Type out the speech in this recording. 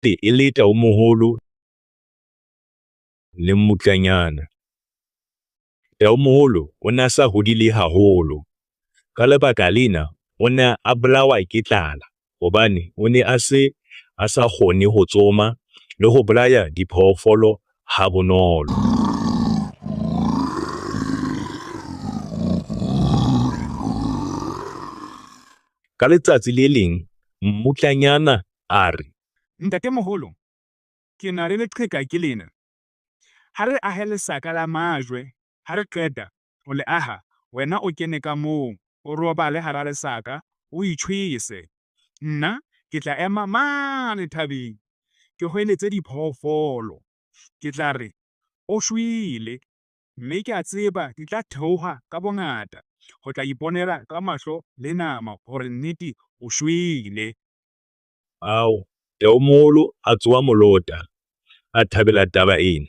e le Taomoholo le mmutlanyana. Taomoholo o ne a sa hodile haholo. Ka lebaka lena o ne a bolawa ke tlala hobane o ne a sa kgone ho tsoma le ho bolaya diphoofolo ha bonolo. Ka letsatsi le leng mmutlanyana a re, Ntatemoholo, ke na le leqheka ke lena. Ha re ahe lesaka la majwe, ha re qeta ho le aha, wena o kene ka moo, o robale hara lesaka, o itjhwese. Nna ke tla ema mane thabeng, ke hweletse diphoofolo. Ke tla re o shwele, mme ke a tseba di tla theoha ka bongata ho tla iponela ka mahlo le nama hore nnete o shwele. Taomoholo a tsoha molota, a thabela taba ena.